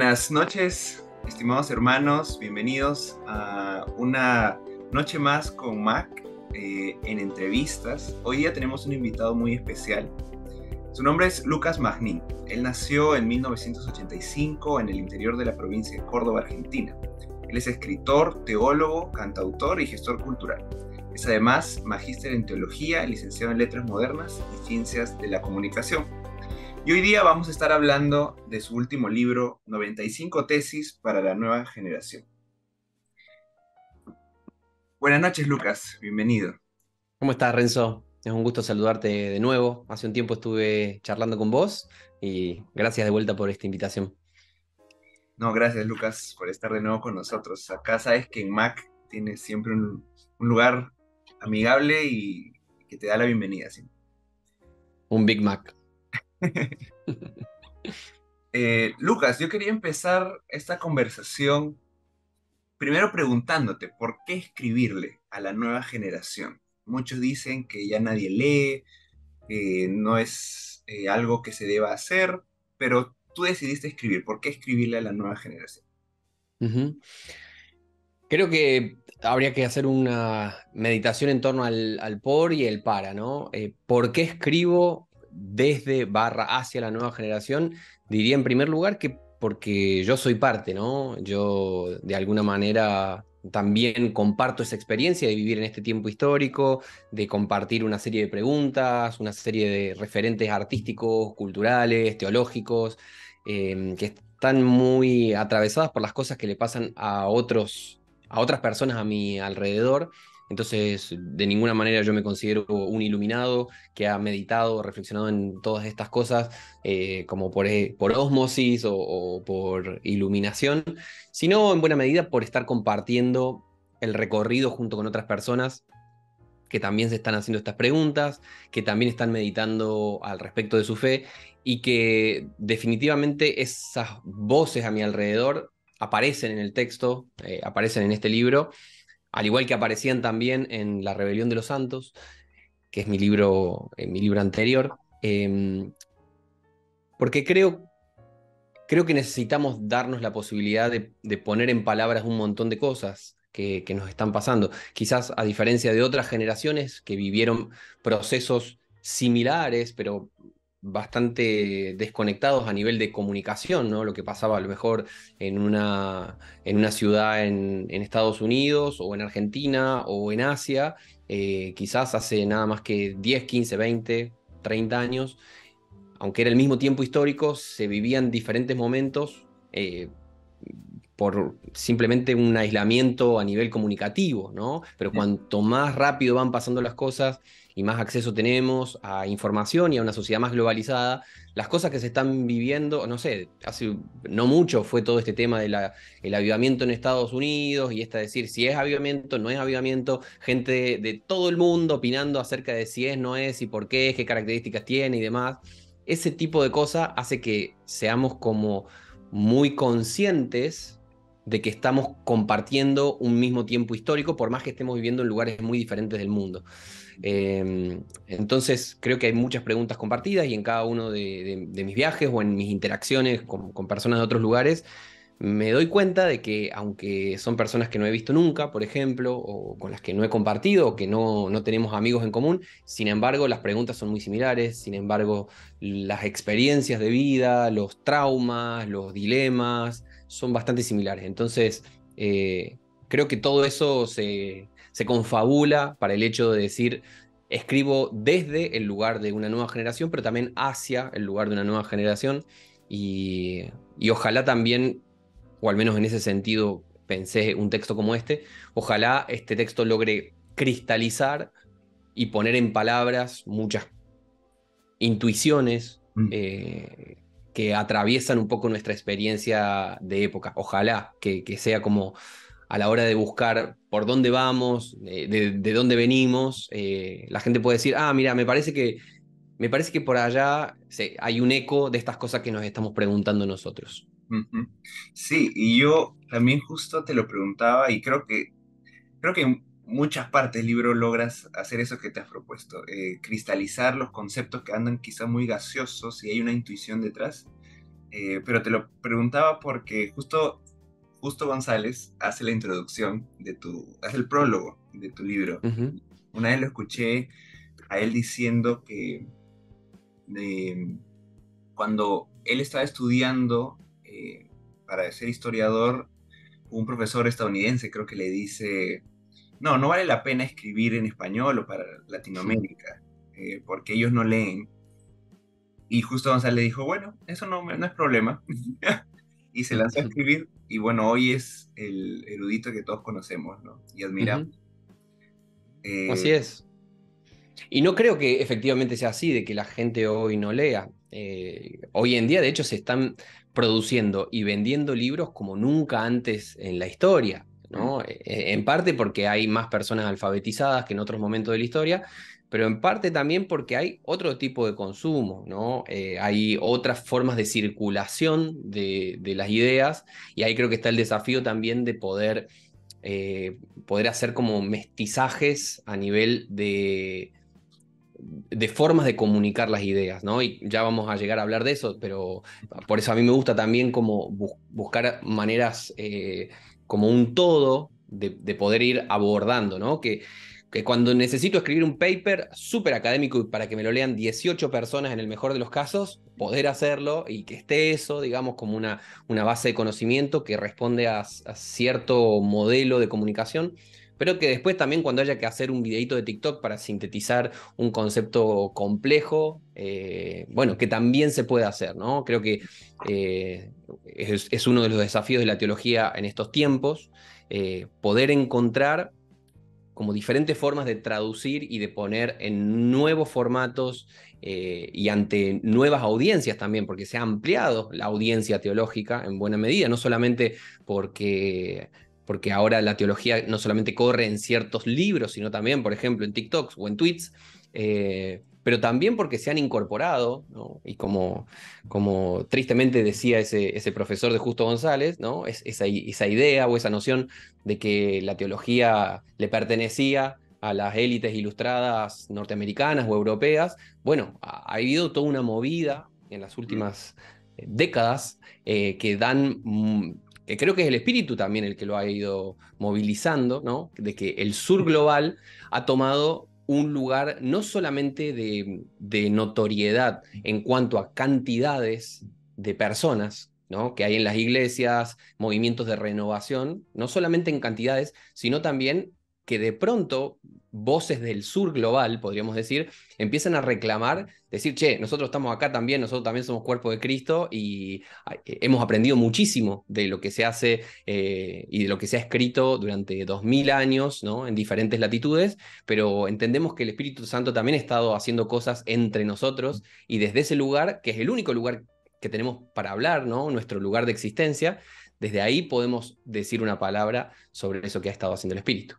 Buenas noches, estimados hermanos, bienvenidos a una noche más con Mac en entrevistas. Hoy día tenemos un invitado muy especial. Su nombre es Lucas Magnin. Él nació en 1985 en el interior de la provincia de Córdoba, Argentina. Él es escritor, teólogo, cantautor y gestor cultural. Es además magíster en teología, licenciado en letras modernas y ciencias de la comunicación. Y hoy día vamos a estar hablando de su último libro, 95 tesis para la nueva generación. Buenas noches, Lucas. Bienvenido. ¿Cómo estás, Renzo? Es un gusto saludarte de nuevo. Hace un tiempo estuve charlando con vos y gracias de vuelta por esta invitación. No, gracias, Lucas, por estar de nuevo con nosotros. Acá sabes que en Mac tienes siempre un lugar amigable y que te da la bienvenida siempre. Un Big Mac. Lucas, yo quería empezar esta conversación primero preguntándote, ¿por qué escribirle a la nueva generación? Muchos dicen que ya nadie lee, no es algo que se deba hacer, pero tú decidiste escribir. ¿Por qué escribirle a la nueva generación? Ujú. Creo que habría que hacer una meditación en torno al por y el para, ¿no? ¿Por qué escribo desde barra hacia la nueva generación? Diría en primer lugar que porque yo soy parte, ¿no? Yo de alguna manera también comparto esa experiencia de vivir en este tiempo histórico, de compartir una serie de preguntas, una serie de referentes artísticos, culturales, teológicos, que están muy atravesadas por las cosas que le pasan a otras personas a mi alrededor. Entonces, de ninguna manera yo me considero un iluminado que ha meditado, reflexionado en todas estas cosas como por ósmosis o por iluminación, sino en buena medida por estar compartiendo el recorrido junto con otras personas que también se están haciendo estas preguntas, que también están meditando al respecto de su fe y que definitivamente esas voces a mi alrededor aparecen en el texto, aparecen en este libro, al igual que aparecían también en La Rebelión de los Santos, que es mi libro anterior, porque creo que necesitamos darnos la posibilidad de poner en palabras un montón de cosas que nos están pasando. Quizás a diferencia de otras generaciones que vivieron procesos similares, pero bastante desconectados a nivel de comunicación, ¿no? Lo que pasaba a lo mejor en una ciudad en Estados Unidos o en Argentina o en Asia, quizás hace nada más que 10, 15, 20, 30 años, aunque era el mismo tiempo histórico, se vivían diferentes momentos por simplemente un aislamiento a nivel comunicativo, ¿no? Pero cuanto más rápido van pasando las cosas y más acceso tenemos a información y a una sociedad más globalizada, las cosas que se están viviendo, no sé, hace no mucho fue todo este tema del el avivamiento en Estados Unidos y esta decir si es avivamiento, no es avivamiento, gente de todo el mundo opinando acerca de si es, no es y por qué, qué características tiene y demás. Ese tipo de cosas hace que seamos como muy conscientes de que estamos compartiendo un mismo tiempo histórico, por más que estemos viviendo en lugares muy diferentes del mundo. Entonces, creo que hay muchas preguntas compartidas y en cada uno de mis viajes o en mis interacciones con personas de otros lugares, me doy cuenta de que aunque son personas que no he visto nunca, por ejemplo, o con las que no he compartido, o que no tenemos amigos en común, sin embargo, las preguntas son muy similares, sin embargo, las experiencias de vida, los traumas, los dilemas, son bastante similares. Entonces, creo que todo eso se confabula para el hecho de decir, escribo desde el lugar de una nueva generación, pero también hacia el lugar de una nueva generación. Y ojalá también, o al menos en ese sentido pensé un texto como este, ojalá este texto logre cristalizar y poner en palabras muchas intuiciones Mm. que atraviesan un poco nuestra experiencia de época. Ojalá que sea como a la hora de buscar por dónde vamos, de dónde venimos, la gente puede decir, ah, mira, me parece que por allá hay un eco de estas cosas que nos estamos preguntando nosotros. Ujú. Sí, y yo también justo te lo preguntaba y creo que en muchas partes del libro logras hacer eso que te has propuesto, cristalizar los conceptos que andan quizá muy gaseosos y hay una intuición detrás. pero te lo preguntaba porque justo González hace la introducción hace el prólogo de tu libro. Ujú, Una vez lo escuché a él diciendo que cuando él estaba estudiando para ser historiador, un profesor estadounidense creo que le dice, no, no vale la pena escribir en español o para Latinoamérica, porque ellos no leen. Y justo González le dijo, bueno, eso no es problema. Y se lanzó a ujú, escribir, y bueno, hoy es el erudito que todos conocemos, ¿no? Y admiramos. ujú. Eh, Así es. Y no creo que efectivamente sea así, de que la gente hoy no lea. Hoy en día, de hecho, se están produciendo y vendiendo libros como nunca antes en la historia, mm, ¿no? En parte porque hay más personas alfabetizadas que en otros momentos de la historia, pero en parte también porque hay otro tipo de consumo, ¿no? Hay otras formas de circulación de las ideas y ahí creo que está el desafío también de poder hacer como mestizajes a nivel de formas de comunicar las ideas, ¿no? Y ya vamos a llegar a hablar de eso, pero por eso a mí me gusta también como buscar maneras como un todo de poder ir abordando, ¿no? Que cuando necesito escribir un paper súper académico y para que me lo lean 18 personas en el mejor de los casos, poder hacerlo y que esté eso, digamos, como una base de conocimiento que responde a cierto modelo de comunicación, pero que después también cuando haya que hacer un videito de TikTok para sintetizar un concepto complejo, bueno, que también se puede hacer, ¿no? Creo que es uno de los desafíos de la teología en estos tiempos, poder encontrar como diferentes formas de traducir y de poner en nuevos formatos y ante nuevas audiencias también, porque se ha ampliado la audiencia teológica en buena medida, no solamente porque ahora la teología no solamente corre en ciertos libros, sino también, por ejemplo, en TikToks o en tweets, pero también porque se han incorporado, ¿no? Y como tristemente decía ese profesor de Justo González, ¿no? Esa idea o esa noción de que la teología le pertenecía a las élites ilustradas norteamericanas o europeas. Bueno, ha habido toda una movida en las mm, últimas décadas que dan, que creo que es el espíritu también el que lo ha ido movilizando, ¿no? De que el sur global ha tomado un lugar no solamente de notoriedad en cuanto a cantidades de personas, ¿no? Que hay en las iglesias, movimientos de renovación, no solamente en cantidades, sino también que de pronto voces del sur global, podríamos decir, empiezan a reclamar, decir, che, nosotros estamos acá también, nosotros también somos cuerpo de Cristo y hemos aprendido muchísimo de lo que se hace y de lo que se ha escrito durante 2000 años, ¿no? En diferentes latitudes, pero entendemos que el Espíritu Santo también ha estado haciendo cosas entre nosotros y desde ese lugar, que es el único lugar que tenemos para hablar, ¿no? Nuestro lugar de existencia, desde ahí podemos decir una palabra sobre eso que ha estado haciendo el Espíritu.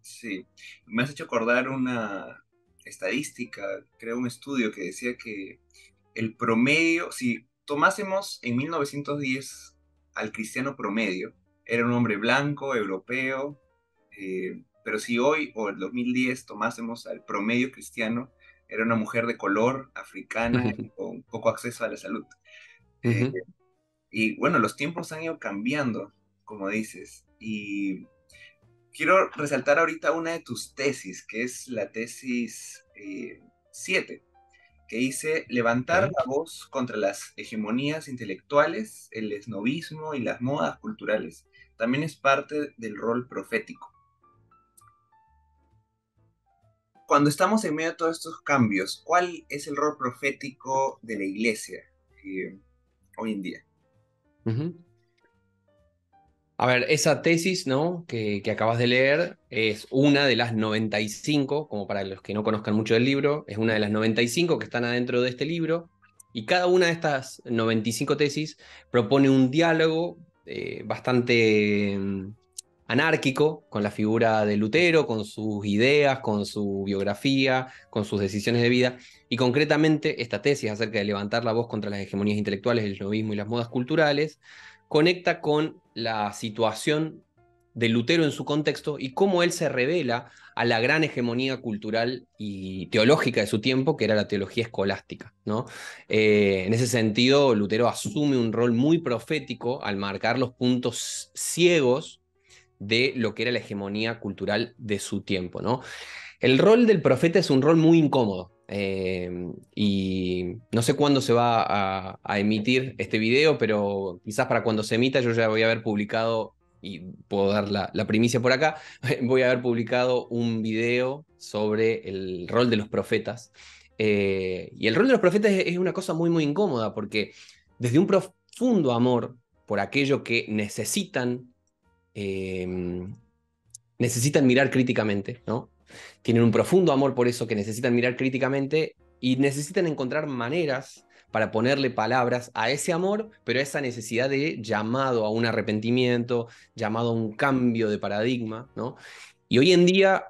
sí, me has hecho acordar una estadística, creo un estudio que decía que el promedio, si tomásemos en 1910 al cristiano promedio, era un hombre blanco, europeo, pero si hoy o el 2010 tomásemos al promedio cristiano, era una mujer de color, africana y con poco acceso a la salud. Eh, y bueno, los tiempos han ido cambiando, como dices, y quiero resaltar ahorita una de tus tesis, que es la tesis 7, que dice levantar Okay. la voz contra las hegemonías intelectuales, el esnovismo y las modas culturales. También es parte del rol profético. Cuando estamos en medio de todos estos cambios, ¿cuál es el rol profético de la iglesia hoy en día? A ver, esa tesis, ¿no? que acabas de leer es una de las 95, como para los que no conozcan mucho del libro, es una de las 95 que están adentro de este libro, y cada una de estas 95 tesis propone un diálogo bastante anárquico con la figura de Lutero, con sus ideas, con su biografía, con sus decisiones de vida, y concretamente esta tesis acerca de levantar la voz contra las hegemonías intelectuales, el novismo y las modas culturales, conecta con la situación de Lutero en su contexto y cómo él se revela a la gran hegemonía cultural y teológica de su tiempo, que era la teología escolástica, ¿no? En ese sentido, Lutero asume un rol muy profético al marcar los puntos ciegos de lo que era la hegemonía cultural de su tiempo, ¿no? El rol del profeta es un rol muy incómodo. Y no sé cuándo se va a emitir este video, pero quizás para cuando se emita yo ya voy a haber publicado, y puedo dar la primicia por acá, voy a haber publicado un video sobre el rol de los profetas. Y el rol de los profetas es una cosa muy, muy incómoda, porque desde un profundo amor por aquello que eh, necesitan mirar críticamente, ¿no? Tienen un profundo amor por eso que necesitan mirar críticamente y necesitan encontrar maneras para ponerle palabras a ese amor, pero a esa necesidad de llamado a un arrepentimiento, llamado a un cambio de paradigma, ¿no? Y hoy en día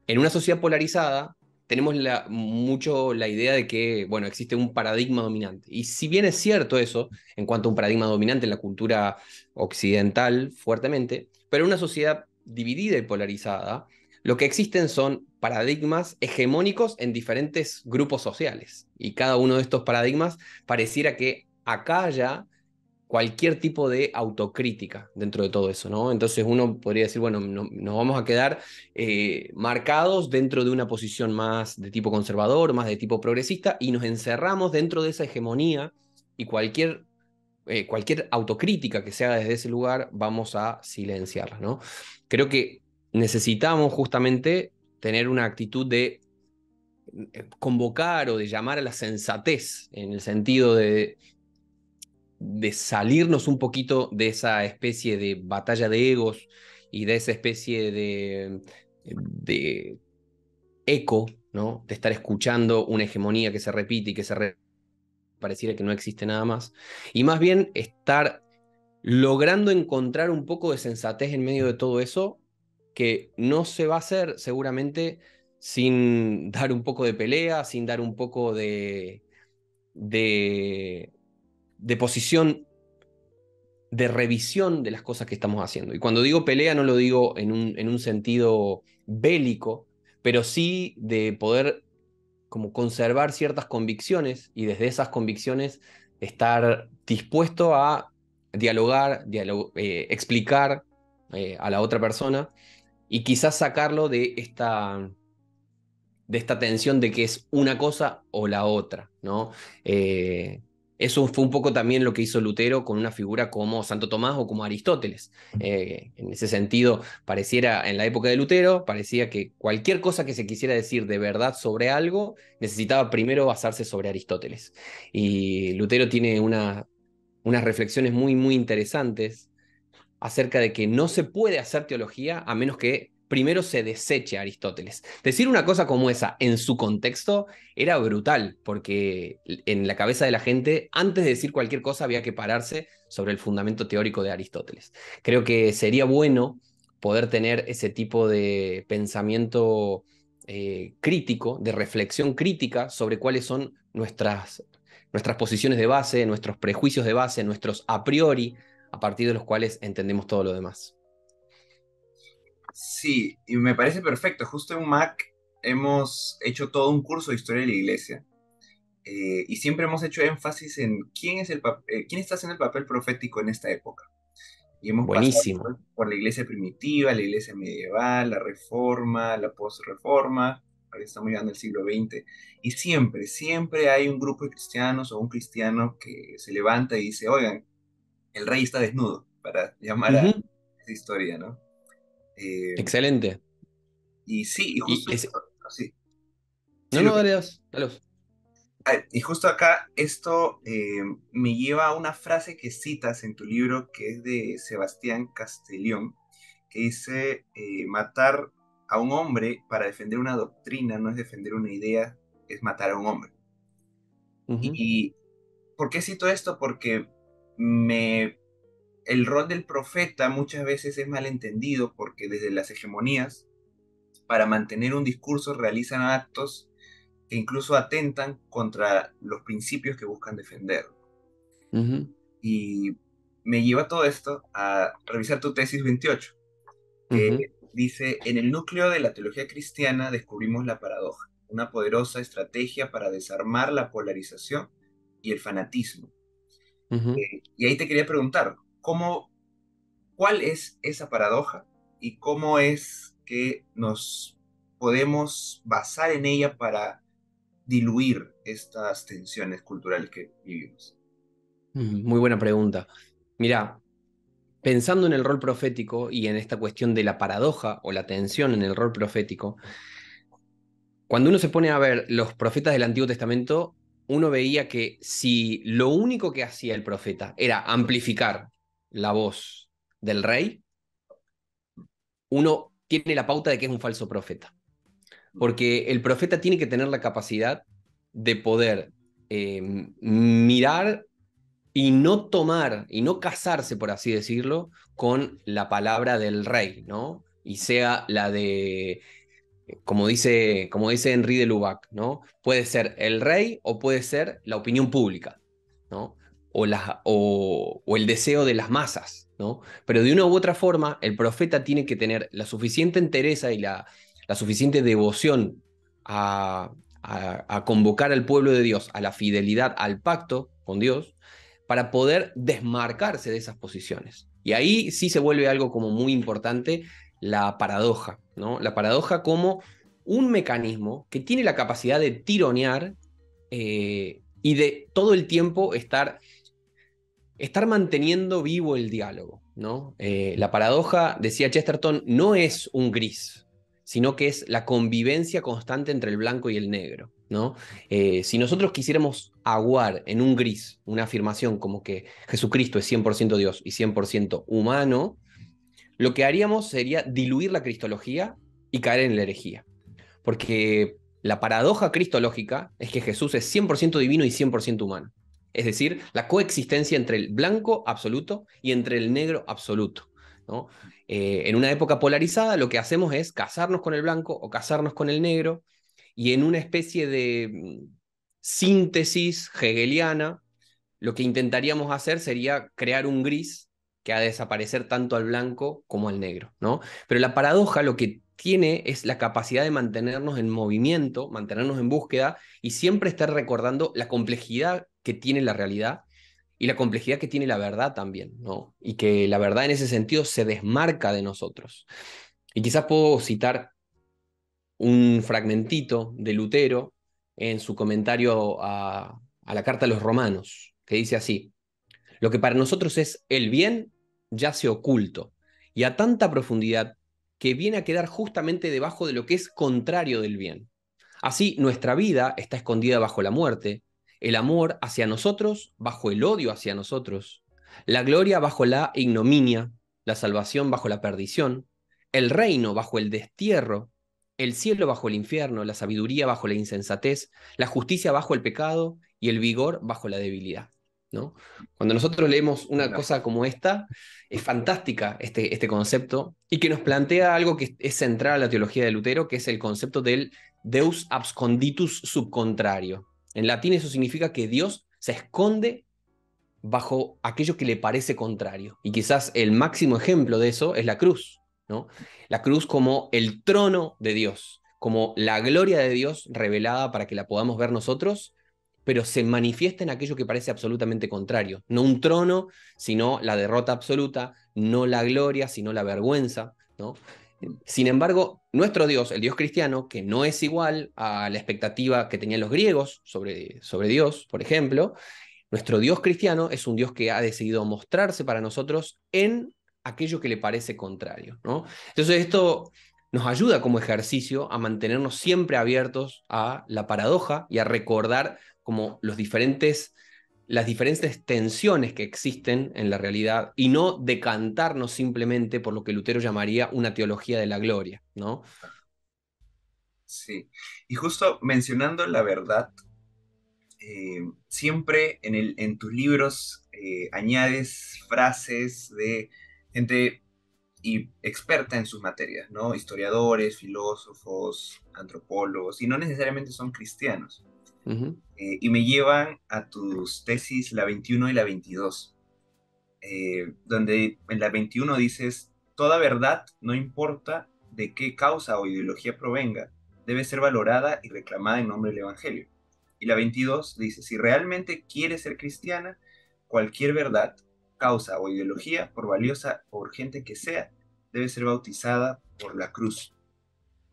en una sociedad polarizada, tenemos mucho la idea de que, bueno, existe un paradigma dominante. Y si bien es cierto eso, en cuanto a un paradigma dominante en la cultura occidental, fuertemente, pero en una sociedad dividida y polarizada, lo que existen son paradigmas hegemónicos en diferentes grupos sociales. Y cada uno de estos paradigmas pareciera que acalla cualquier tipo de autocrítica dentro de todo eso, ¿no? Entonces uno podría decir, bueno, nos vamos a quedar marcados dentro de una posición más de tipo conservador, más de tipo progresista, y nos encerramos dentro de esa hegemonía y cualquier autocrítica que se haga desde ese lugar, vamos a silenciarla, ¿no? Creo que necesitamos justamente tener una actitud de convocar o de llamar a la sensatez, en el sentido de salirnos un poquito de esa especie de batalla de egos y de esa especie de eco, ¿no? De estar escuchando una hegemonía que se repite y que pareciera que no existe nada más. Y más bien estar logrando encontrar un poco de sensatez en medio de todo eso, que no se va a hacer seguramente sin dar un poco de pelea, sin dar un poco de, de posición de revisión de las cosas que estamos haciendo. Y cuando digo pelea no lo digo en un sentido bélico, pero sí de poder como conservar ciertas convicciones y desde esas convicciones estar dispuesto a dialogar, explicar a la otra persona y quizás sacarlo de esta tensión de que es una cosa o la otra, ¿no? Eso fue un poco también lo que hizo Lutero con una figura como Santo Tomás o como Aristóteles. En ese sentido, pareciera, en la época de Lutero, parecía que cualquier cosa que se quisiera decir de verdad sobre algo, necesitaba primero basarse sobre Aristóteles. Y Lutero tiene unas reflexiones muy, muy interesantes acerca de que no se puede hacer teología a menos que primero se deseche a Aristóteles. Decir una cosa como esa en su contexto era brutal, porque en la cabeza de la gente, antes de decir cualquier cosa, había que pararse sobre el fundamento teórico de Aristóteles. Creo que sería bueno poder tener ese tipo de pensamiento crítico, de reflexión crítica sobre cuáles son nuestras posiciones de base, nuestros prejuicios de base, nuestros a priori, a partir de los cuales entendemos todo lo demás. Sí, y me parece perfecto. Justo en Mac hemos hecho todo un curso de historia de la iglesia y siempre hemos hecho énfasis en quién está haciendo el papel profético en esta época. Y hemos pasado Buenísimo. por la iglesia primitiva, la iglesia medieval, la reforma, la postreforma, ahora estamos llegando al siglo XX, y siempre, siempre hay un grupo de cristianos o un cristiano que se levanta y dice, oigan, el rey está desnudo, para llamar a Ujú. esa historia, ¿no? Eh, Excelente. y sí, y Y justo, es... sí, No, sí, no, dale, dale. y justo acá esto me lleva a una frase que citas en tu libro, que es de Sebastián Castellón, que dice, matar a un hombre para defender una doctrina no es defender una idea, es matar a un hombre. Ujú, ¿Y por qué cito esto? Porque me, el rol del profeta muchas veces es malentendido porque desde las hegemonías, para mantener un discurso, realizan actos que incluso atentan contra los principios que buscan defender. ujú. Y me lleva todo esto a revisar tu tesis 28, que Ujú, dice, en el núcleo de la teología cristiana descubrimos la paradoja, una poderosa estrategia para desarmar la polarización y el fanatismo. ujú. Y ahí te quería preguntar, ¿cuál es esa paradoja y cómo es que nos podemos basar en ella para diluir estas tensiones culturales que vivimos? Muy buena pregunta. Mira, pensando en el rol profético y en esta cuestión de la paradoja o la tensión en el rol profético, cuando uno se pone a ver los profetas del Antiguo Testamento, uno veía que si lo único que hacía el profeta era amplificar la voz del rey, uno tiene la pauta de que es un falso profeta. Porque el profeta tiene que tener la capacidad de poder mirar y no tomar y no casarse, por así decirlo, con la palabra del rey, ¿no? Y sea la de, como dice Henri de Lubac, ¿no? Puede ser el rey o puede ser la opinión pública, ¿no? O el deseo de las masas, ¿no? Pero de una u otra forma, el profeta tiene que tener la suficiente entereza y la suficiente devoción a, a convocar al pueblo de Dios a la fidelidad al pacto con Dios para poder desmarcarse de esas posiciones. Y ahí sí se vuelve algo como muy importante la paradoja, ¿no? La paradoja como un mecanismo que tiene la capacidad de tironear y de todo el tiempo estar manteniendo vivo el diálogo, ¿no? La paradoja, decía Chesterton, no es un gris, sino que es la convivencia constante entre el blanco y el negro, ¿no? Si nosotros quisiéramos aguar en un gris una afirmación como que Jesucristo es 100% Dios y 100% humano, lo que haríamos sería diluir la cristología y caer en la herejía. Porque la paradoja cristológica es que Jesús es 100% divino y 100% humano. Es decir, la coexistencia entre el blanco absoluto y entre el negro absoluto, ¿no? En una época polarizada lo que hacemos es casarnos con el blanco o casarnos con el negro y en una especie de síntesis hegeliana lo que intentaríamos hacer sería crear un gris que ha de desaparecer tanto al blanco como al negro, ¿no? Pero la paradoja lo que tiene es la capacidad de mantenernos en movimiento, mantenernos en búsqueda y siempre estar recordando la complejidad que tiene la realidad y la complejidad que tiene la verdad también, ¿no? Y que la verdad en ese sentido se desmarca de nosotros. Y quizás puedo citar un fragmentito de Lutero en su comentario a la carta a los romanos, que dice así: lo que para nosotros es el bien yace oculto y a tanta profundidad que viene a quedar justamente debajo de lo que es contrario del bien. Así, nuestra vida está escondida bajo la muerte, el amor hacia nosotros bajo el odio hacia nosotros, la gloria bajo la ignominia, la salvación bajo la perdición, el reino bajo el destierro, el cielo bajo el infierno, la sabiduría bajo la insensatez, la justicia bajo el pecado y el vigor bajo la debilidad, ¿no? Cuando nosotros leemos una Claro. cosa como esta, es fantástica este concepto y que nos plantea algo que es central a la teología de Lutero, que es el concepto del Deus absconditus subcontrario. En latín eso significa que Dios se esconde bajo aquello que le parece contrario. Y quizás el máximo ejemplo de eso es la cruz, ¿no? La cruz como el trono de Dios, como la gloria de Dios revelada para que la podamos ver nosotros, pero se manifiesta en aquello que parece absolutamente contrario. No un trono, sino la derrota absoluta, no la gloria, sino la vergüenza, ¿no? Sin embargo, nuestro Dios, el Dios cristiano, que no es igual a la expectativa que tenían los griegos sobre Dios, por ejemplo, nuestro Dios cristiano es un Dios que ha decidido mostrarse para nosotros en aquello que le parece contrario, ¿no? Entonces esto nos ayuda como ejercicio a mantenernos siempre abiertos a la paradoja y a recordar como las diferentes tensiones que existen en la realidad y no decantarnos simplemente por lo que Lutero llamaría una teología de la gloria, ¿no? Sí. Y justo mencionando la verdad, siempre en tus libros añades frases de gente experta en sus materias, ¿no? Historiadores, filósofos, antropólogos, y no necesariamente son cristianos. Uh -huh. Y me llevan a tus tesis, la 21 y la 22. donde en la 21 dices, toda verdad, no importa de qué causa o ideología provenga, debe ser valorada y reclamada en nombre del Evangelio. Y la 22 dice, si realmente quieres ser cristiana, cualquier verdad, causa o ideología, por valiosa o urgente que sea, debe ser bautizada por la cruz.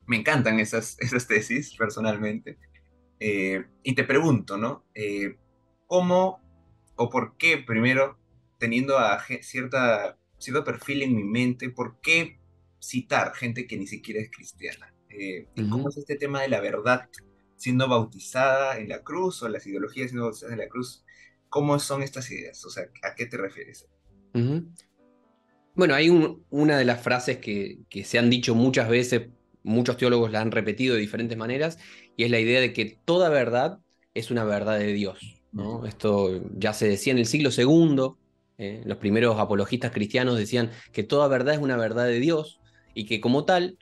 Me encantan esas tesis, personalmente. Y te pregunto, ¿no? ¿Cómo o por qué, primero, teniendo a cierto perfil en mi mente, por qué citar gente que ni siquiera es cristiana? ¿Y cómo Ujú, es este tema de la verdad siendo bautizada en la cruz o las ideologías siendo bautizadas en la cruz? ¿Cómo son estas ideas? O sea, ¿a qué te refieres? ujú. Bueno, hay una de las frases que se han dicho muchas veces, muchos teólogos la han repetido de diferentes maneras, y es la idea de que toda verdad es una verdad de Dios, Ujú. ¿no? Esto ya se decía en el siglo segundo, los primeros apologistas cristianos decían que toda verdad es una verdad de Dios, y que como tal,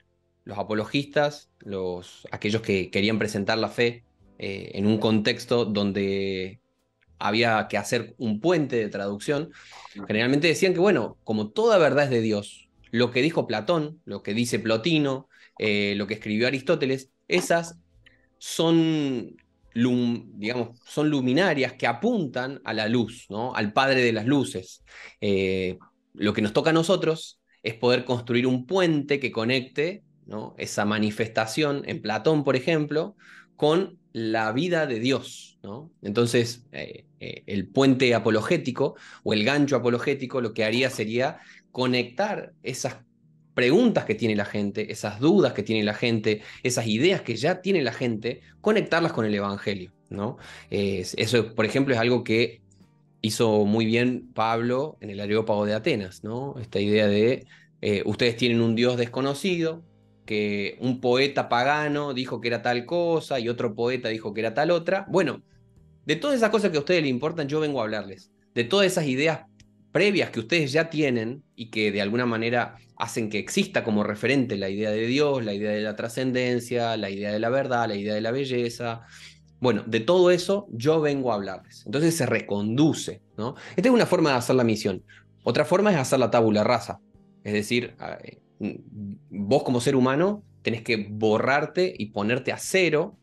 los apologistas, aquellos que querían presentar la fe en un contexto donde había que hacer un puente de traducción, Ujú. generalmente decían que, bueno, como toda verdad es de Dios, lo que dijo Platón, lo que dice Plotino, lo que escribió Aristóteles, esas son, digamos, son luminarias que apuntan a la luz, ¿no? Al Padre de las luces. Lo que nos toca a nosotros es poder construir un puente que conecte, ¿no? Esa manifestación en Platón, por ejemplo, con la vida de Dios, ¿no? Entonces, el puente apologético o el gancho apologético lo que haría sería conectar esas preguntas que tiene la gente, esas dudas que tiene la gente, esas ideas que ya tiene la gente, conectarlas con el Evangelio, ¿no? Eso, por ejemplo, es algo que hizo muy bien Pablo en el Areópago de Atenas, ¿no? Esta idea de ustedes tienen un Dios desconocido, que un poeta pagano dijo que era tal cosa y otro poeta dijo que era tal otra. Bueno, de todas esas cosas que a ustedes les importan, yo vengo a hablarles. De todas esas ideas previas que ustedes ya tienen y que de alguna manera hacen que exista como referente la idea de Dios, la idea de la trascendencia, la idea de la verdad, la idea de la belleza. Bueno, de todo eso yo vengo a hablarles. Entonces se reconduce, ¿no? Esta es una forma de hacer la misión. Otra forma es hacer la tabula rasa. Es decir, vos como ser humano tenés que borrarte y ponerte a cero,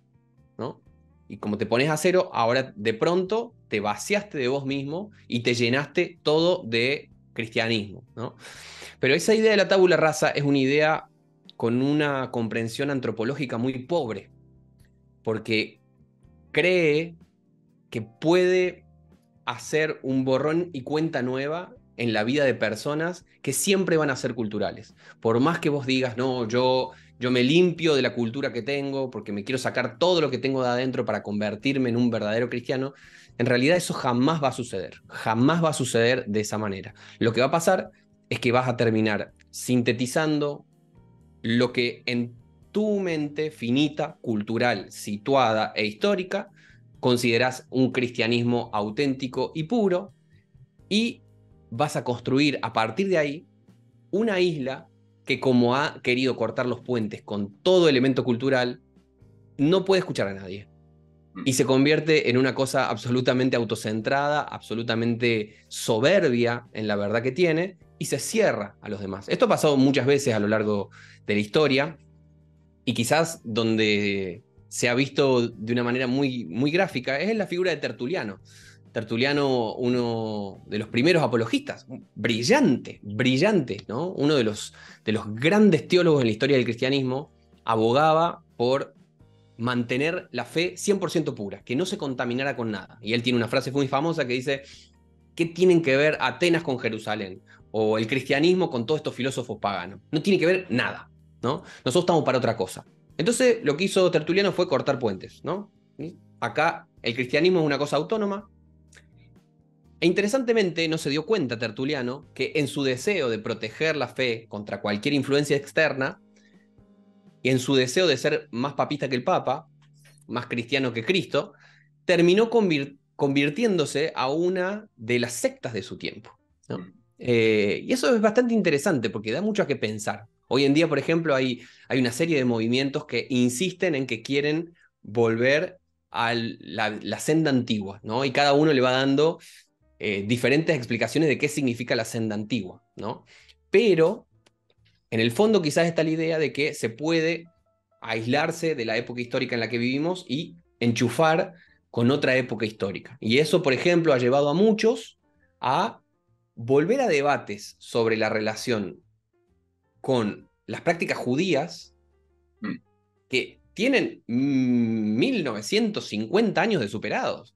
¿no? Y como te pones a cero, ahora de pronto te vaciaste de vos mismo y te llenaste todo de cristianismo, ¿no? Pero esa idea de la tabula rasa es una idea con una comprensión antropológica muy pobre, porque cree que puede hacer un borrón y cuenta nueva en la vida de personas que siempre van a ser culturales. Por más que vos digas, no, yo me limpio de la cultura que tengo porque me quiero sacar todo lo que tengo de adentro para convertirme en un verdadero cristiano, en realidad eso jamás va a suceder, jamás va a suceder de esa manera. Lo que va a pasar es que vas a terminar sintetizando lo que en tu mente finita, cultural, situada e histórica, consideras un cristianismo auténtico y puro, y vas a construir a partir de ahí una isla que, como ha querido cortar los puentes con todo elemento cultural, no puede escuchar a nadie. Y se convierte en una cosa absolutamente autocentrada, absolutamente soberbia en la verdad que tiene, y se cierra a los demás. Esto ha pasado muchas veces a lo largo de la historia, y quizás donde se ha visto de una manera muy, muy gráfica es en la figura de Tertuliano. Tertuliano, uno de los primeros apologistas, brillante, brillante, ¿no? Uno de los grandes teólogos en la historia del cristianismo, abogaba por mantener la fe 100% pura, que no se contaminara con nada. Y él tiene una frase muy famosa que dice, ¿qué tienen que ver Atenas con Jerusalén? O el cristianismo con todos estos filósofos paganos. No tiene que ver nada, ¿no? Nosotros estamos para otra cosa. Entonces, lo que hizo Tertuliano fue cortar puentes, ¿no? ¿Sí? Acá el cristianismo es una cosa autónoma. E interesantemente no se dio cuenta Tertuliano que en su deseo de proteger la fe contra cualquier influencia externa y en su deseo de ser más papista que el Papa, más cristiano que Cristo, terminó convirtiéndose a una de las sectas de su tiempo, ¿no? Y eso es bastante interesante porque da mucho a qué pensar. Hoy en día, por ejemplo, hay una serie de movimientos que insisten en que quieren volver a la senda antigua, ¿no? Y cada uno le va dando diferentes explicaciones de qué significa la senda antigua, ¿no? Pero en el fondo quizás está la idea de que se puede aislarse de la época histórica en la que vivimos y enchufar con otra época histórica. Y eso, por ejemplo, ha llevado a muchos a volver a debates sobre la relación con las prácticas judías Mm. que tienen 1950 años de superados.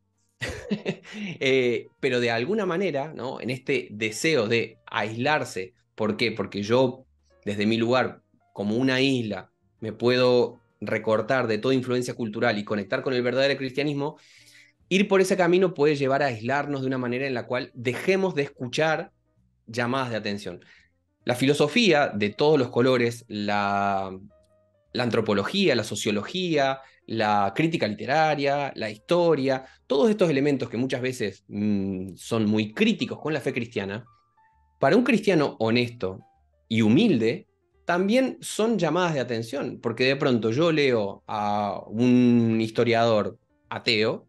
Pero de alguna manera, ¿no? En este deseo de aislarse, ¿por qué? Porque yo, desde mi lugar, como una isla, me puedo recortar de toda influencia cultural y conectar con el verdadero cristianismo, ir por ese camino puede llevar a aislarnos de una manera en la cual dejemos de escuchar llamadas de atención. La filosofía de todos los colores, la antropología, la sociología, la crítica literaria, la historia, todos estos elementos que muchas veces son muy críticos con la fe cristiana, para un cristiano honesto y humilde, también son llamadas de atención, porque de pronto yo leo a un historiador ateo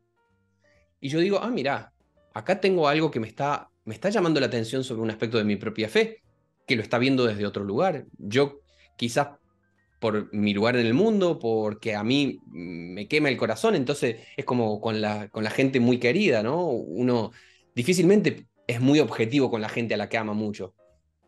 y yo digo, mira, acá tengo algo que me está llamando la atención sobre un aspecto de mi propia fe, que lo está viendo desde otro lugar. Yo quizás por mi lugar en el mundo, porque a mí me quema el corazón, entonces es como con la gente muy querida, ¿no? Uno difícilmente es muy objetivo con la gente a la que ama mucho.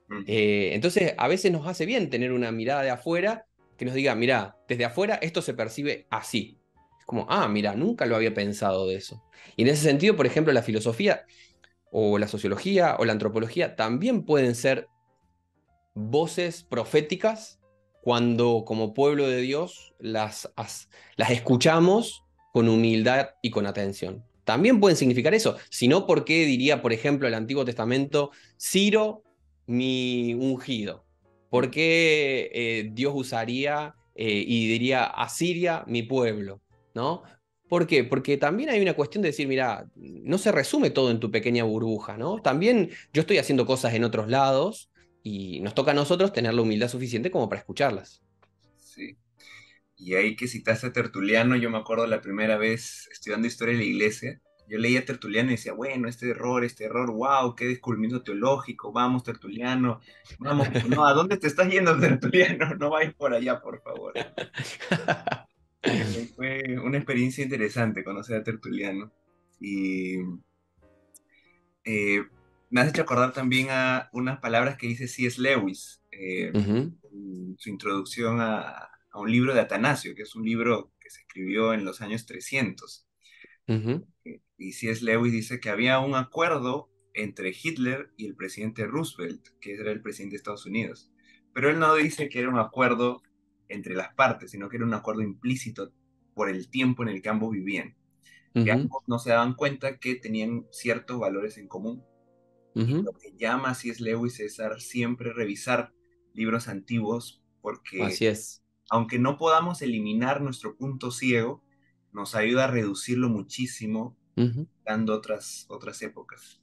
Ujú. Entonces a veces nos hace bien tener una mirada de afuera que nos diga, mira, desde afuera esto se percibe así. Es como, mira, nunca lo había pensado de eso. Y en ese sentido, por ejemplo, la filosofía o la sociología o la antropología también pueden ser voces proféticas cuando como pueblo de Dios las escuchamos con humildad y con atención. También pueden significar eso. Si no, ¿por qué diría, por ejemplo, el Antiguo Testamento, Ciro, mi ungido? ¿Por qué Dios usaría y diría Asiria, mi pueblo? ¿No? ¿Por qué? Porque también hay una cuestión de decir, mira, no se resume todo en tu pequeña burbuja, ¿no? También yo estoy haciendo cosas en otros lados y nos toca a nosotros tener la humildad suficiente como para escucharlas. Sí. Y ahí que citaste a Tertuliano, yo me acuerdo la primera vez estudiando historia de la iglesia, yo leía a Tertuliano y decía, bueno, este error, wow, qué descubrimiento teológico, vamos, Tertuliano, vamos, no, ¿a dónde te estás yendo, Tertuliano? No vayas por allá, por favor. Fue una experiencia interesante conocer a Tertuliano. Y eh, me has hecho acordar también a unas palabras que dice C.S. Lewis, Ujú, en su introducción a un libro de Atanasio, que es un libro que se escribió en los años 300. ujú. Y C.S. Lewis dice que había un acuerdo entre Hitler y el presidente Roosevelt, que era el presidente de Estados Unidos. Pero él no dice que era un acuerdo entre las partes, sino que era un acuerdo implícito por el tiempo en el que ambos vivían. Que Ujú, ambos no se daban cuenta que tenían ciertos valores en común. Y ujú. lo que llama a C.S. Lewis es siempre revisar libros antiguos, porque Así es, aunque no podamos eliminar nuestro punto ciego, nos ayuda a reducirlo muchísimo ujú. dando otras épocas.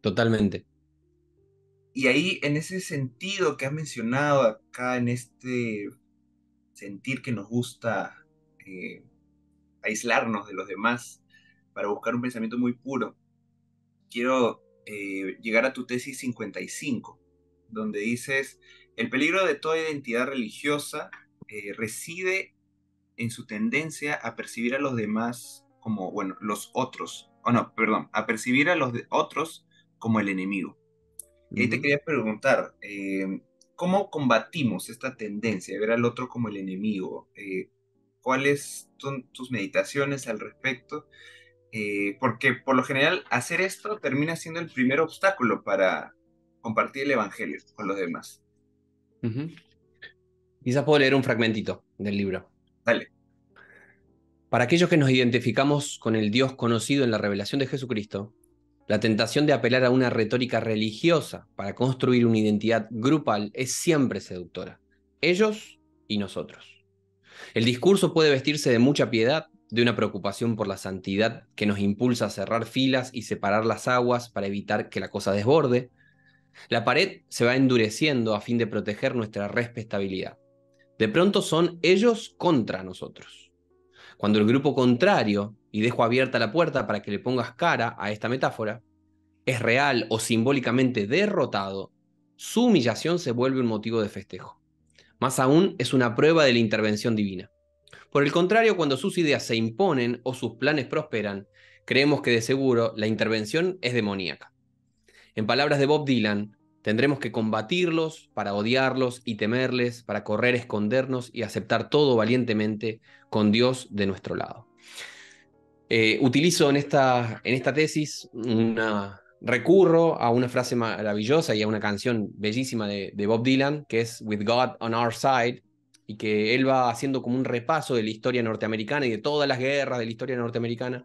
Totalmente. Y ahí, en ese sentido que has mencionado acá, en este sentir que nos gusta eh, aislarnos de los demás para buscar un pensamiento muy puro, quiero llegar a tu tesis 55, donde dices, el peligro de toda identidad religiosa reside en su tendencia a percibir a los demás como, bueno, los otros, o no, perdón, a percibir a los otros como el enemigo. Y ahí te Ujú. quería preguntar, ¿cómo combatimos esta tendencia de ver al otro como el enemigo? ¿Cuáles son tus meditaciones al respecto? Porque por lo general hacer esto termina siendo el primer obstáculo para compartir el Evangelio con los demás. Ujú. Quizás puedo leer un fragmentito del libro. Dale. Para aquellos que nos identificamos con el Dios conocido en la revelación de Jesucristo, la tentación de apelar a una retórica religiosa para construir una identidad grupal es siempre seductora. Ellos y nosotros. El discurso puede vestirse de mucha piedad, de una preocupación por la santidad que nos impulsa a cerrar filas y separar las aguas para evitar que la cosa desborde. La pared se va endureciendo a fin de proteger nuestra respetabilidad. De pronto son ellos contra nosotros. Cuando el grupo contrario, y dejo abierta la puerta para que le pongas cara a esta metáfora, es real o simbólicamente derrotado, su humillación se vuelve un motivo de festejo. Más aún, es una prueba de la intervención divina. Por el contrario, cuando sus ideas se imponen o sus planes prosperan, creemos que de seguro la intervención es demoníaca. En palabras de Bob Dylan, tendremos que combatirlos para odiarlos y temerles, para correr, escondernos y aceptar todo valientemente con Dios de nuestro lado. Utilizo en esta tesis recurro a una frase maravillosa y a una canción bellísima de Bob Dylan, que es With God on Our Side, y que él va haciendo como un repaso de la historia norteamericana y de todas las guerras de la historia norteamericana,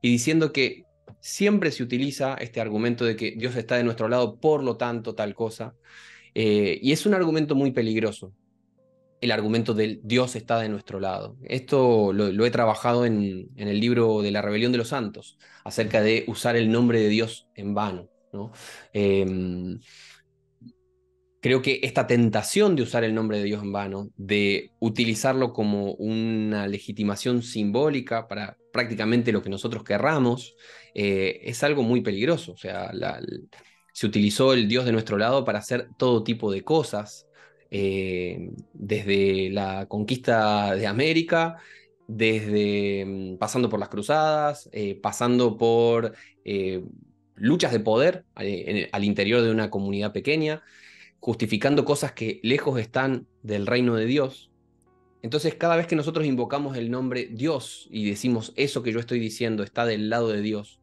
y diciendo que siempre se utiliza este argumento de que Dios está de nuestro lado, por lo tanto, tal cosa. Y es un argumento muy peligroso, el argumento del Dios está de nuestro lado. Esto lo he trabajado en el libro de la Rebelión de los Santos, acerca de usar el nombre de Dios en vano, ¿no? Eh, Creo que esta tentación de usar el nombre de Dios en vano, de utilizarlo como una legitimación simbólica para prácticamente lo que nosotros querramos, es algo muy peligroso. O sea, se utilizó el Dios de nuestro lado para hacer todo tipo de cosas, desde la conquista de América, desde pasando por las cruzadas, pasando por luchas de poder al interior de una comunidad pequeña, justificando cosas que lejos están del reino de Dios. Entonces, cada vez que nosotros invocamos el nombre Dios y decimos eso que yo estoy diciendo está del lado de Dios,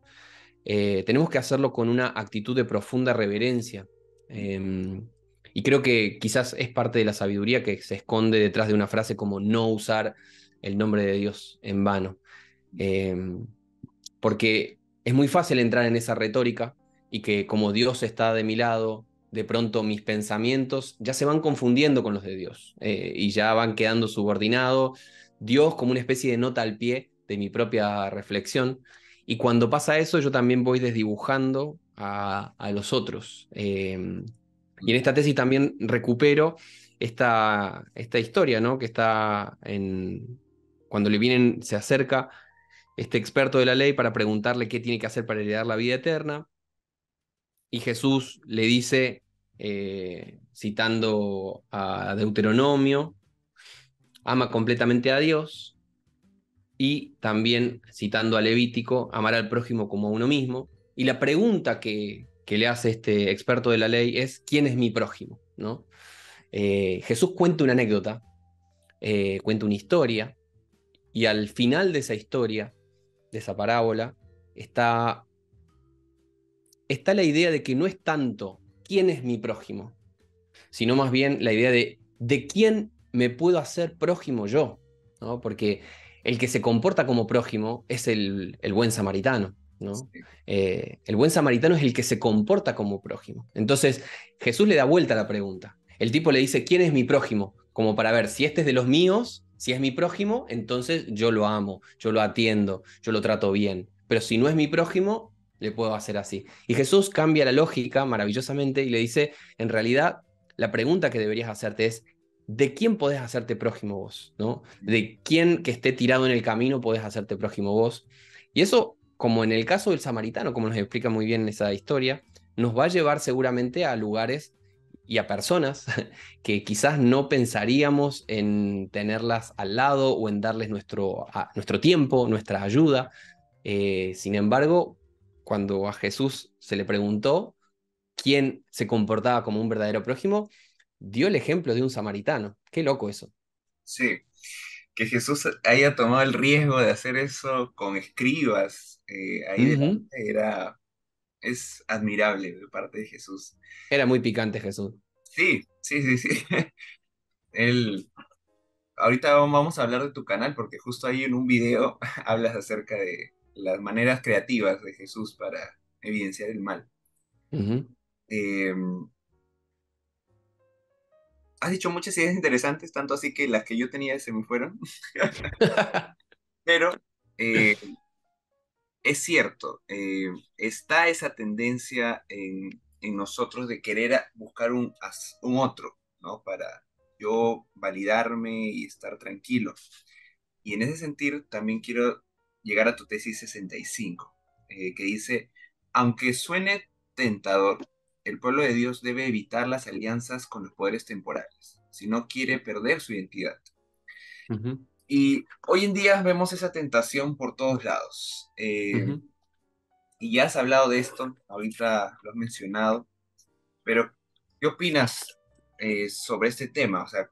tenemos que hacerlo con una actitud de profunda reverencia. Y creo que quizás es parte de la sabiduría que se esconde detrás de una frase como no usar el nombre de Dios en vano. Eh, Porque es muy fácil entrar en esa retórica y que como Dios está de mi lado, de pronto mis pensamientos ya se van confundiendo con los de Dios, y ya van quedando subordinados. Dios como una especie de nota al pie de mi propia reflexión. Y cuando pasa eso, yo también voy desdibujando a los otros. Y en esta tesis también recupero esta historia, ¿no? Que está en... Cuando le vienen, se acerca este experto de la ley para preguntarle qué tiene que hacer para heredar la vida eterna. Y Jesús le dice, citando a Deuteronomio, ama completamente a Dios, y también citando a Levítico, amar al prójimo como a uno mismo. Y la pregunta que le hace este experto de la ley es, ¿quién es mi prójimo? ¿No? Jesús cuenta una anécdota, cuenta una historia, y al final de esa historia, de esa parábola, está la idea de que no es tanto quién es mi prójimo, sino más bien la idea de quién me puedo hacer prójimo yo, ¿no? Porque el que se comporta como prójimo es el buen samaritano, ¿no? Sí. El buen samaritano es el que se comporta como prójimo. Entonces, Jesús le da vuelta a la pregunta. El tipo le dice, ¿quién es mi prójimo? Como para ver si este es de los míos, si es mi prójimo, entonces yo lo amo, yo lo atiendo, yo lo trato bien. Pero si no es mi prójimo, le puedo hacer así. Y Jesús cambia la lógica maravillosamente y le dice, en realidad, la pregunta que deberías hacerte es, ¿de quién podés hacerte prójimo vos? ¿No? ¿De quién que esté tirado en el camino podés hacerte prójimo vos? Y eso, como en el caso del samaritano, como nos explica muy bien esa historia, nos va a llevar seguramente a lugares y a personas que quizás no pensaríamos en tenerlas al lado o en darles nuestro tiempo, nuestra ayuda. Sin embargo, cuando a Jesús se le preguntó quién se comportaba como un verdadero prójimo, dio el ejemplo de un samaritano. Qué loco eso. Sí, que Jesús haya tomado el riesgo de hacer eso con escribas ahí delante Ujú. es admirable de parte de Jesús. Era muy picante Jesús. Sí, sí, sí, sí. Él, ahorita vamos a hablar de tu canal porque justo ahí en un video hablas acerca de las maneras creativas de Jesús para evidenciar el mal. Ujú. Eh, Has dicho muchas ideas interesantes, tanto así que las que yo tenía se me fueron, pero eh, es cierto, está esa tendencia en nosotros de querer buscar un otro, ¿no? Para yo validarme y estar tranquilo. Y en ese sentido también quiero llegar a tu tesis 65, que dice, aunque suene tentador, el pueblo de Dios debe evitar las alianzas con los poderes temporales, si no quiere perder su identidad. Ujú, Y hoy en día vemos esa tentación por todos lados. ujú, Y ya has hablado de esto, ahorita lo has mencionado, pero ¿qué opinas sobre este tema? O sea,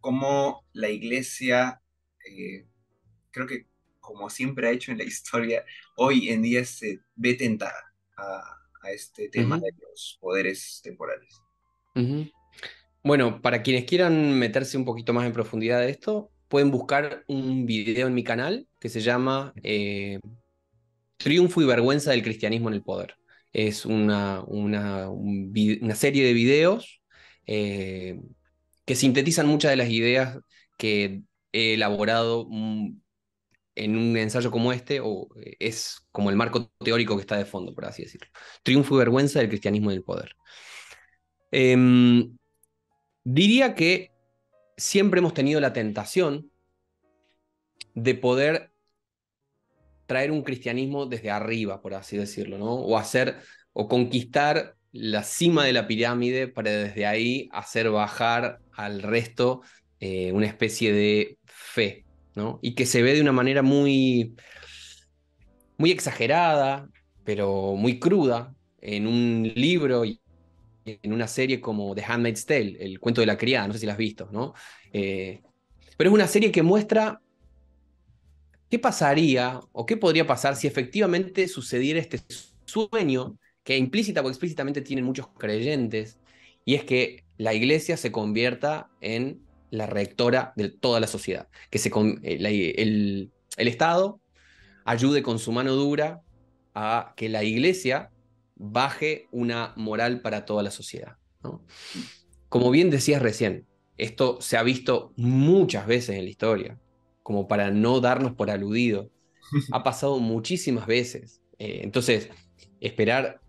cómo la iglesia, creo que como siempre ha hecho en la historia, hoy en día se ve tentada a este tema ujú, de los poderes temporales. ujú. Bueno, para quienes quieran meterse un poquito más en profundidad de esto, pueden buscar un video en mi canal que se llama Triunfo y vergüenza del cristianismo en el poder. Es una serie de videos eh, que sintetizan muchas de las ideas que he elaborado en un ensayo como este, o es como el marco teórico que está de fondo, por así decirlo. Triunfo y vergüenza del cristianismo en el poder. Em, Diría que siempre hemos tenido la tentación de poder traer un cristianismo desde arriba, por así decirlo, ¿no? O hacer o conquistar la cima de la pirámide para desde ahí hacer bajar al resto una especie de fe, ¿no? Y que se ve de una manera muy exagerada, pero muy cruda, en un libro y en una serie como The Handmaid's Tale, el cuento de la criada, no sé si la has visto, ¿no? Eh, pero es una serie que muestra qué pasaría o qué podría pasar si efectivamente sucediera este sueño que implícita o explícitamente tienen muchos creyentes, y es que la iglesia se convierta en la rectora de toda la sociedad, que el Estado ayude con su mano dura a que la iglesia baje una moral para toda la sociedad, ¿no? Como bien decías recién, esto se ha visto muchas veces en la historia, como para no darnos por aludido. Ha pasado muchísimas veces. Entonces, esperar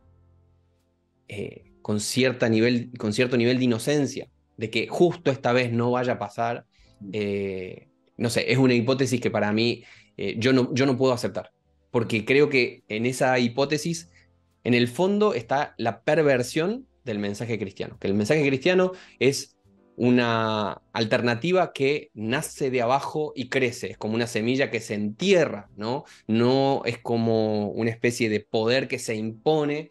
con cierto nivel de inocencia de que justo esta vez no vaya a pasar, eh, no sé, es una hipótesis que para mí yo no puedo aceptar, porque creo que en esa hipótesis, en el fondo está la perversión del mensaje cristiano, que el mensaje cristiano es una alternativa que nace de abajo y crece, es como una semilla que se entierra, ¿no? No es como una especie de poder que se impone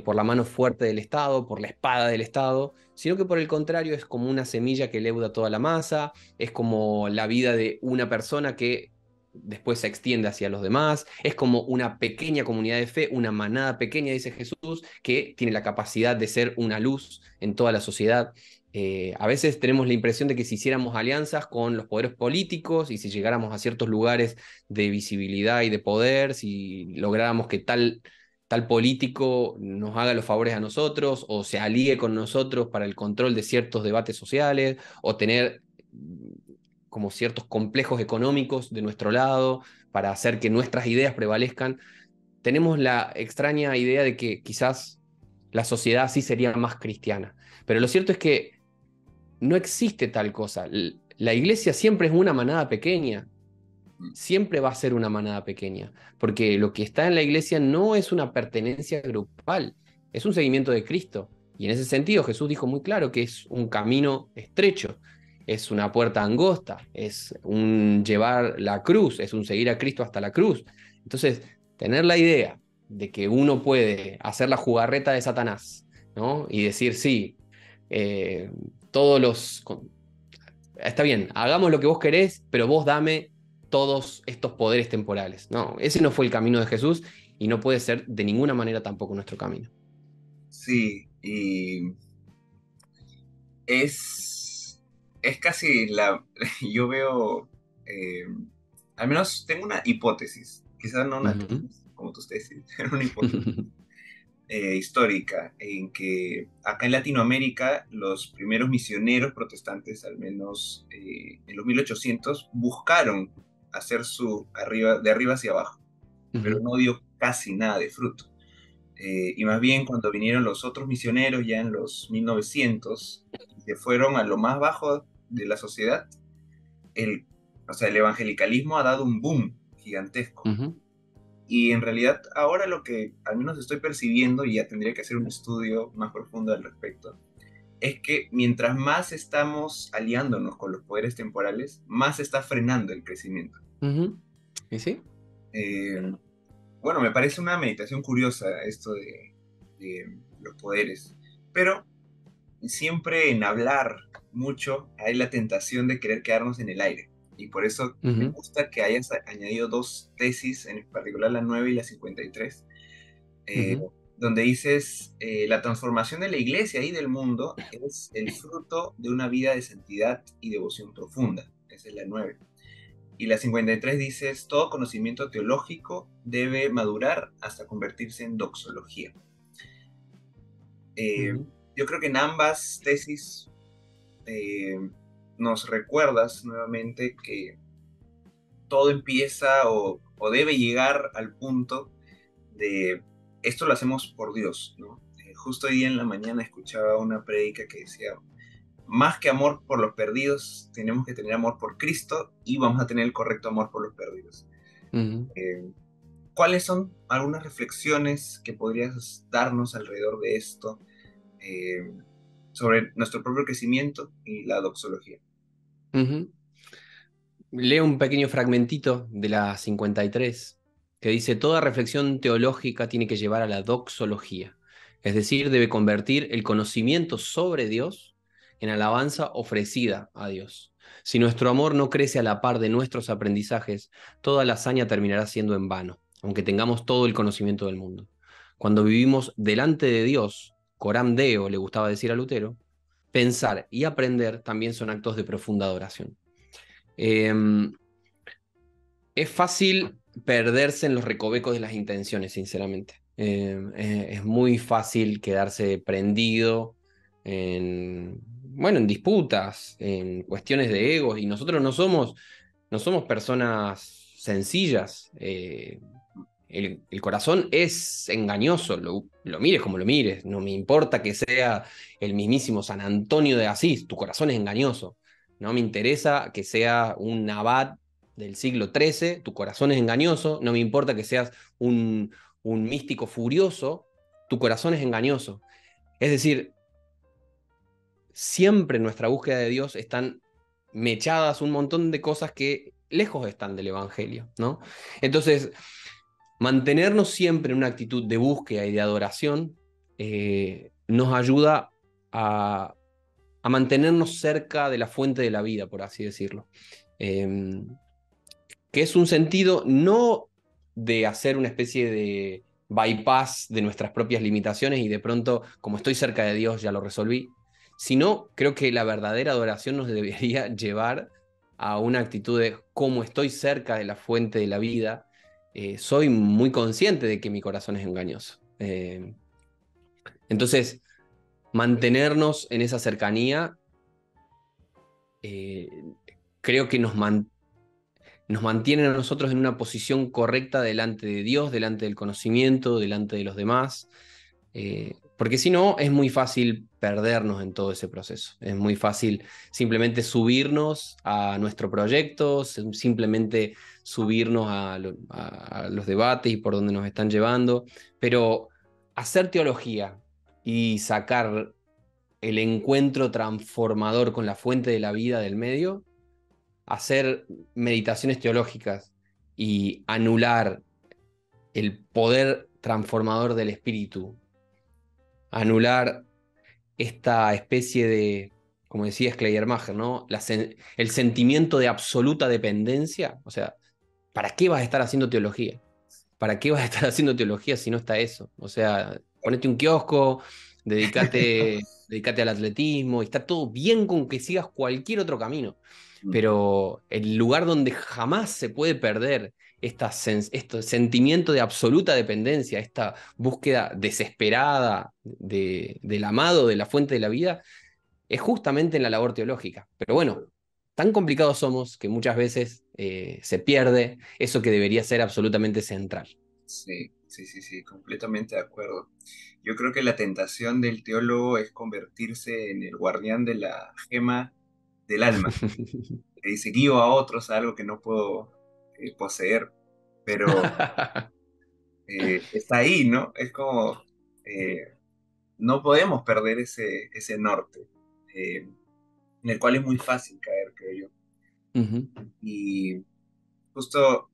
por la mano fuerte del Estado, por la espada del Estado, sino que por el contrario es como una semilla que leuda toda la masa, es como la vida de una persona que después se extiende hacia los demás, es como una pequeña comunidad de fe, una manada pequeña, dice Jesús, que tiene la capacidad de ser una luz en toda la sociedad. A veces tenemos la impresión de que si hiciéramos alianzas con los poderes políticos y si llegáramos a ciertos lugares de visibilidad y de poder, si lográramos que tal político nos haga los favores a nosotros o se alíe con nosotros para el control de ciertos debates sociales o tener como ciertos complejos económicos de nuestro lado para hacer que nuestras ideas prevalezcan, tenemos la extraña idea de que quizás la sociedad sí sería más cristiana. Pero lo cierto es que no existe tal cosa. La iglesia siempre es una manada pequeña, siempre va a ser una manada pequeña, porque lo que está en la iglesia no es una pertenencia grupal, es un seguimiento de Cristo. Y en ese sentido Jesús dijo muy claro que es un camino estrecho, es una puerta angosta, es un llevar la cruz, es un seguir a Cristo hasta la cruz. Entonces, tener la idea de que uno puede hacer la jugarreta de Satanás, ¿no? Y decir, sí, eh, todos los está bien, hagamos lo que vos querés, pero vos dame todos estos poderes temporales. No, ese no fue el camino de Jesús y no puede ser de ninguna manera tampoco nuestro camino. Sí, y es casi la, yo veo, eh, al menos tengo una hipótesis, quizás no una Ujú. tesis, como tú ustedes dicen, pero una hipótesis histórica, en que acá en Latinoamérica los primeros misioneros protestantes, al menos en los 1800, buscaron hacer de arriba hacia abajo, pero Ujú. no dio casi nada de fruto. Y más bien cuando vinieron los otros misioneros ya en los 1900 y se fueron a lo más bajo de la sociedad, el, o sea, el evangelicalismo ha dado un boom gigantesco. Ujú. Y en realidad ahora lo que al menos estoy percibiendo, y ya tendría que hacer un estudio más profundo al respecto, es que mientras más estamos aliándonos con los poderes temporales, más se está frenando el crecimiento. Ujú. ¿Y sí? Eh, bueno, me parece una meditación curiosa esto de los poderes, pero siempre en hablar mucho hay la tentación de querer quedarnos en el aire. Y por eso me Ujú, gusta que hayas añadido dos tesis, en particular la 9 y la 53, eh, ujú, donde dices, la transformación de la iglesia y del mundo es el fruto de una vida de santidad y devoción profunda. Esa es la 9. Y la 53 dices, todo conocimiento teológico debe madurar hasta convertirse en doxología. Eh, ujú, yo creo que en ambas tesis eh, nos recuerdas nuevamente que todo empieza o debe llegar al punto de esto lo hacemos por Dios, ¿no? Justo hoy día en la mañana escuchaba una prédica que decía, más que amor por los perdidos, tenemos que tener amor por Cristo y vamos a tener el correcto amor por los perdidos. ujú. Eh, ¿Cuáles son algunas reflexiones que podrías darnos alrededor de esto eh, sobre nuestro propio crecimiento y la doxología? Ujú. Leo un pequeño fragmentito de la 53 que dice, toda reflexión teológica tiene que llevar a la doxología, es decir, debe convertir el conocimiento sobre Dios en alabanza ofrecida a Dios. Si nuestro amor no crece a la par de nuestros aprendizajes, toda la hazaña terminará siendo en vano, aunque tengamos todo el conocimiento del mundo. Cuando vivimos delante de Dios, coram deo le gustaba decir a Lutero, pensar y aprender también son actos de profunda adoración. Eh, es fácil perderse en los recovecos de las intenciones, sinceramente. Es muy fácil quedarse prendido en, bueno, en disputas, en cuestiones de egos, y nosotros no somos personas sencillas. El corazón es engañoso, lo mires como lo mires, no me importa que sea el mismísimo San Antonio de Asís, tu corazón es engañoso. No me interesa que sea un abad del siglo XIII, tu corazón es engañoso, no me importa que seas un místico furioso, tu corazón es engañoso. Es decir, siempre en nuestra búsqueda de Dios están mechadas un montón de cosas que lejos están del Evangelio, ¿no? Entonces, mantenernos siempre en una actitud de búsqueda y de adoración nos ayuda a, a, mantenernos cerca de la fuente de la vida, por así decirlo. Eh, que es un sentido no de hacer una especie de bypass de nuestras propias limitaciones y de pronto, como estoy cerca de Dios, ya lo resolví, sino creo que la verdadera adoración nos debería llevar a una actitud de como estoy cerca de la fuente de la vida, soy muy consciente de que mi corazón es engañoso. Entonces, mantenernos en esa cercanía eh, creo que nos mantienen a nosotros en una posición correcta delante de Dios, delante del conocimiento, delante de los demás, porque si no es muy fácil perdernos en todo ese proceso, es muy fácil simplemente subirnos a nuestro proyecto, simplemente subirnos a los debates y por donde nos están llevando, pero hacer teología y sacar el encuentro transformador con la fuente de la vida del medio, hacer meditaciones teológicas y anular el poder transformador del espíritu, anular esta especie de, como decía Schleiermacher, ¿no? El sentimiento de absoluta dependencia. O sea, ¿para qué vas a estar haciendo teología? ¿Para qué vas a estar haciendo teología si no está eso? O sea, ponete un kiosco, dedícate al atletismo, y está todo bien con que sigas cualquier otro camino. Pero el lugar donde jamás se puede perder este sentimiento de absoluta dependencia, esta búsqueda desesperada del amado, de la fuente de la vida, es justamente en la labor teológica. Pero bueno, tan complicados somos que muchas veces se pierde eso que debería ser absolutamente central. Sí, sí, sí, sí, completamente de acuerdo. Yo creo que la tentación del teólogo es convertirse en el guardián de la gema del alma, que dice guío a otros a algo que no puedo poseer, pero está ahí, ¿no? Es como, eh, no podemos perder ese norte, en el cual es muy fácil caer, creo yo. Ujú, Y justo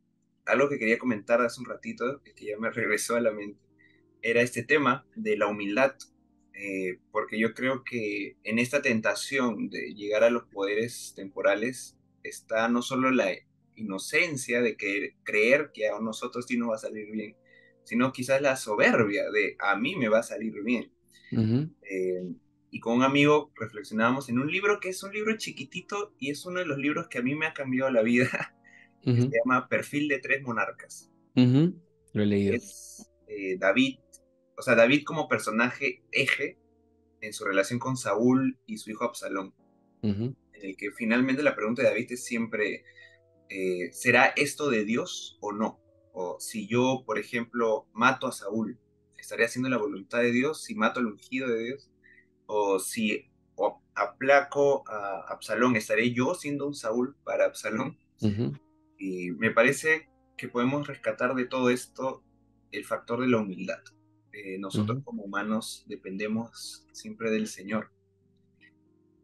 algo que quería comentar hace un ratito, que ya me regresó a la mente, era este tema de la humildad, porque yo creo que en esta tentación de llegar a los poderes temporales está no solo la inocencia de creer que a nosotros sí nos va a salir bien, sino quizás la soberbia de a mí me va a salir bien. ujú, Eh, y con un amigo reflexionábamos en un libro que es un libro chiquitito y es uno de los libros que a mí me ha cambiado la vida, que se ujú, llama Perfil de tres monarcas. ujú. Lo he leído. Es David, o sea, David como personaje eje en su relación con Saúl y su hijo Absalón, Ujú, en el que finalmente la pregunta de David es siempre, ¿será esto de Dios o no? O si yo, por ejemplo, mato a Saúl, ¿estaré haciendo la voluntad de Dios si mato al ungido de Dios? O si aplaco a Absalón, ¿estaré yo siendo un Saúl para Absalón? ujú, Y me parece que podemos rescatar de todo esto el factor de la humildad. Nosotros ujú. como humanos dependemos siempre del Señor.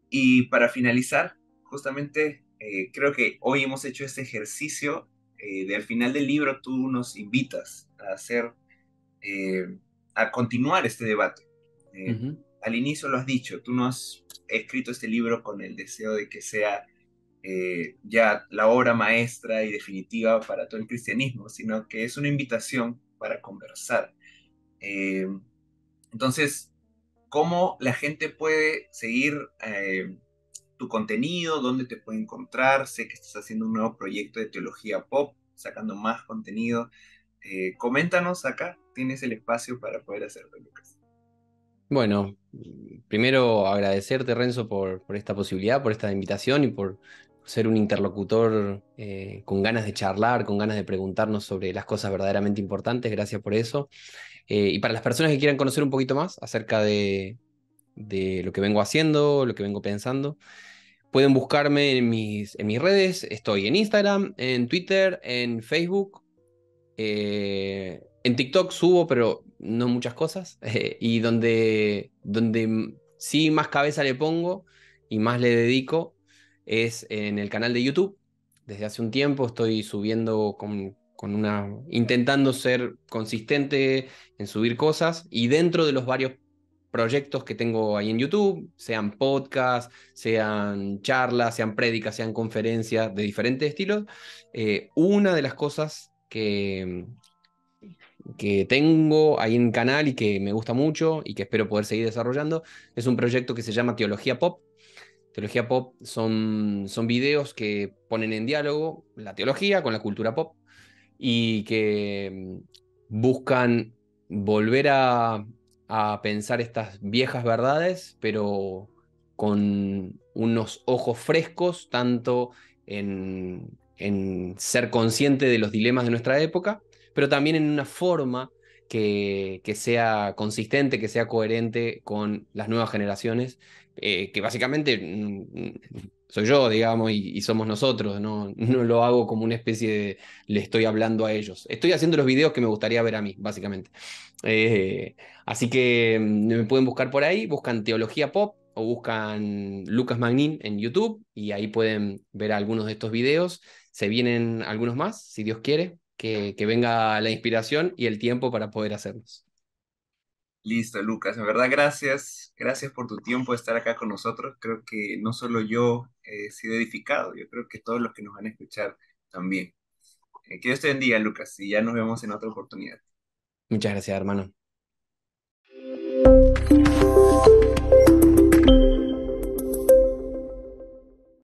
Y para finalizar, justamente creo que hoy hemos hecho este ejercicio de al final del libro tú nos invitas a hacer, eh, a continuar este debate. Eh, Ujú. Al inicio lo has dicho, tú no has escrito este libro con el deseo de que sea ya la obra maestra y definitiva para todo el cristianismo, sino que es una invitación para conversar. Eh, entonces, ¿cómo la gente puede seguir tu contenido? ¿Dónde te puede encontrar? Sé que estás haciendo un nuevo proyecto de teología pop, sacando más contenido. Coméntanos acá, tienes el espacio para poder hacerlo, Lucas. Bueno, primero agradecerte, Renzo, por esta posibilidad, por esta invitación y por ser un interlocutor con ganas de charlar, con ganas de preguntarnos sobre las cosas verdaderamente importantes. Gracias por eso. Y para las personas que quieran conocer un poquito más acerca de lo que vengo haciendo, lo que vengo pensando, pueden buscarme en mis redes. Estoy en Instagram, en Twitter, en Facebook. En TikTok subo, pero no muchas cosas. Y donde sí más cabeza le pongo y más le dedico es en el canal de YouTube. Desde hace un tiempo estoy subiendo intentando ser consistente en subir cosas y dentro de los varios proyectos que tengo ahí en YouTube, sean podcasts, sean charlas, sean prédicas, sean conferencias de diferentes estilos, una de las cosas que tengo ahí en el canal y que me gusta mucho y que espero poder seguir desarrollando es un proyecto que se llama Teología Pop. Teología Pop son videos que ponen en diálogo la teología con la cultura pop y que buscan volver a pensar estas viejas verdades, pero con unos ojos frescos, tanto en ser consciente de los dilemas de nuestra época, pero también en una forma que sea consistente, que sea coherente con las nuevas generaciones, que básicamente soy yo, digamos, y somos nosotros, no lo hago como una especie de le estoy hablando a ellos. Estoy haciendo los videos que me gustaría ver a mí, básicamente. Así que me pueden buscar por ahí, buscan Teología Pop o buscan Lucas Magnin en YouTube y ahí pueden ver algunos de estos videos. Se vienen algunos más, si Dios quiere, que venga la inspiración y el tiempo para poder hacerlos. Listo, Lucas. En verdad, gracias. Gracias por tu tiempo de estar acá con nosotros. Creo que no solo yo he sido edificado, yo creo que todos los que nos van a escuchar también. Que Dios te bendiga, Lucas, y ya nos vemos en otra oportunidad. Muchas gracias, hermano.